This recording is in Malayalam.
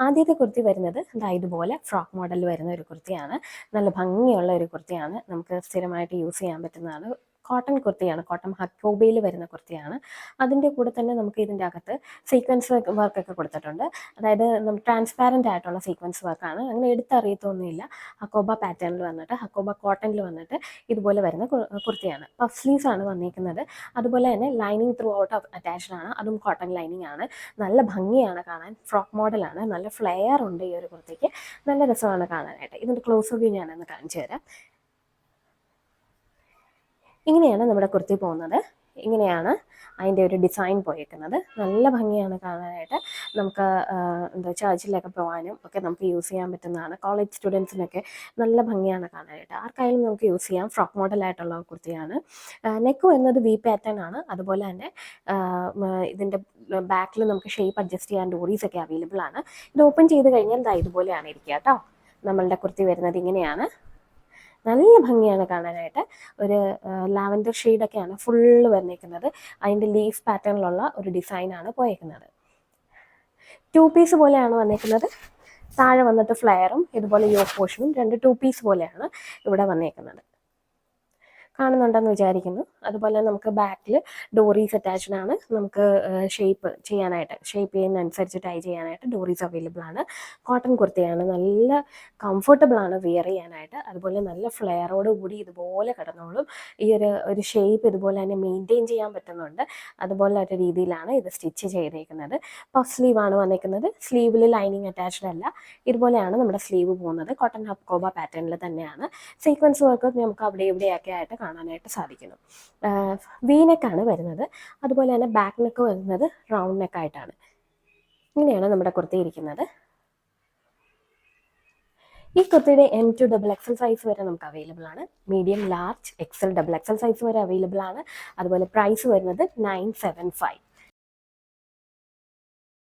ആദ്യത്തെ കുർത്തി വരുന്നത് ഇതുപോലെ ഫ്രോക്ക് മോഡലിൽ വരുന്ന ഒരു കുർത്തിയാണ്. നല്ല ഭംഗിയുള്ള ഒരു കുർത്തിയാണ്. നമുക്ക് സ്ഥിരമായിട്ട് യൂസ് ചെയ്യാൻ പറ്റുന്നതാണ്. കോട്ടൺ കുർത്തിയാണ്, കോട്ടൺ ഹക്കോബയിൽ വരുന്ന കുർത്തിയാണ്. അതിൻ്റെ കൂടെ തന്നെ നമുക്ക് ഇതിൻ്റെ അകത്ത് സീക്വൻസ് വർക്കൊക്കെ കൊടുത്തിട്ടുണ്ട്. അതായത് ട്രാൻസ്പാരൻ്റ് ആയിട്ടുള്ള സീക്വൻസ് വർക്കാണ്. അങ്ങനെ എടുത്തറിയത്തൊന്നുമില്ല. ഹക്കോബ പാറ്റേണിൽ വന്നിട്ട്, ഹക്കോബ കോട്ടണിൽ വന്നിട്ട് ഇതുപോലെ വരുന്ന കുർത്തിയാണ്. പഫ് സ്ലീവ്സ് ആണ് വന്നിരിക്കുന്നത്. അതുപോലെ തന്നെ ലൈനിങ് ത്രൂ ഔട്ട് അറ്റാച്ച്ഡ് ആണ്. അതും കോട്ടൺ ലൈനിങ് ആണ്. നല്ല ഭംഗിയാണ് കാണാൻ. ഫ്രോക്ക് മോഡലാണ്. നല്ല ഫ്ലെയർ ഉണ്ട് ഈ ഒരു കുർത്തിക്ക്. നല്ല രസമാണ് കാണാനായിട്ട്. ഇതിൻ്റെ ക്ലോസ് വ്യൂ ഞാനൊന്ന് കാണിച്ചു തരാം. ഇങ്ങനെയാണ് നമ്മുടെ കുർത്തി പോകുന്നത്. ഇങ്ങനെയാണ് അതിൻ്റെ ഒരു ഡിസൈൻ പോയിരിക്കുന്നത്. നല്ല ഭംഗിയാണ് കാണാനായിട്ട്. നമുക്ക് ചർച്ചിലൊക്കെ പോകാനും ഒക്കെ നമുക്ക് യൂസ് ചെയ്യാൻ പറ്റുന്നതാണ്. കോളേജ് സ്റ്റുഡൻസിനൊക്കെ നല്ല ഭംഗിയാണ് കാണാനായിട്ട്. ആർക്കായാലും നമുക്ക് യൂസ് ചെയ്യാം. ഫ്രോക്ക് മോഡലായിട്ടുള്ള കുർത്തിയാണ്. നെക്ക് വരുന്നത് വി പാറ്റേൺ ആണ്. അതുപോലെ തന്നെ ഇതിൻ്റെ ബാക്കിൽ നമുക്ക് ഷേപ്പ് അഡ്ജസ്റ്റ് ചെയ്യാൻ ഡോറീസ് ഒക്കെ അവൈലബിൾ ആണ്. ഇത് ഓപ്പൺ ചെയ്ത് കഴിഞ്ഞാൽ ഇതുപോലെയാണ് ഇരിക്കുക കേട്ടോ. നമ്മളുടെ കുർത്തി വരുന്നത് ഇങ്ങനെയാണ്. നല്ല ഭംഗിയാണ് കാണാനായിട്ട്. ഒരു ലാവൻഡർ ഷെയ്ഡൊക്കെയാണ് ഫുള്ള് വന്നിരിക്കുന്നത്. അതിൻ്റെ ലീഫ് പാറ്റേണിലുള്ള ഒരു ഡിസൈനാണ് പോയേക്കുന്നത്. 2 പീസ് പോലെയാണ് വന്നിരിക്കുന്നത്. താഴെ വന്നിട്ട് ഫ്ലെയറും ഇതുപോലെ യോക്ക് പോർഷനും 2 പീസ് പോലെയാണ് ഇവിടെ വന്നിരിക്കുന്നത്. കാണുന്നുണ്ടെന്ന് വിചാരിക്കുന്നു. അതുപോലെ നമുക്ക് ബാക്കിൽ ഡോറീസ് അറ്റാച്ച്ഡ് ആണ്. നമുക്ക് ഷേപ്പ് ചെയ്യുന്നതനുസരിച്ച് ടൈ ചെയ്യാനായിട്ട് ഡോറീസ് അവൈലബിൾ ആണ്. കോട്ടൺ കുർത്തിയാണ്. നല്ല കംഫർട്ടബിൾ ആണ് വിയർ ചെയ്യാനായിട്ട്. അതുപോലെ നല്ല ഫ്ലെയറോട് കൂടി ഇതുപോലെ കിടന്നോളും. ഈ ഒരു ഷേപ്പ് ഇതുപോലെ തന്നെ മെയിൻറ്റെയിൻ ചെയ്യാൻ പറ്റുന്നുണ്ട്. അതുപോലെ ഒരു രീതിയിലാണ് ഇത് സ്റ്റിച്ച് ചെയ്തേക്കുന്നത്. പഫ് സ്ലീവ് ആണ് വന്നിരിക്കുന്നത്. സ്ലീവിൽ ലൈനിങ് അറ്റാച്ച്ഡ് അല്ല. ഇതുപോലെയാണ് നമ്മുടെ സ്ലീവ് പോകുന്നത്. കോട്ടൺ ഹക്കോബ പാറ്റേണിൽ തന്നെയാണ്. സീക്വൻസ് വർക്ക് നമുക്ക് അവിടെ ഇവിടെയൊക്കെ ആയിട്ട് കാണാനായിട്ട് സാധിക്കുന്നു. വി നെക്കാണ് വരുന്നത്. അതുപോലെ തന്നെ ബാക്ക് നെക്ക് വരുന്നത് റൗണ്ട് നെക്കായിട്ടാണ്. ഇങ്ങനെയാണ് നമ്മുടെ കുർത്തി ഇരിക്കുന്നത്. ഈ കുർത്തിയുടെ M to XXL സൈസ് വരെ നമുക്ക് അവൈലബിൾ ആണ്. Medium, large, XL, XXL size വരെ അവൈലബിൾ ആണ്. അതുപോലെ പ്രൈസ് വരുന്നത് 975.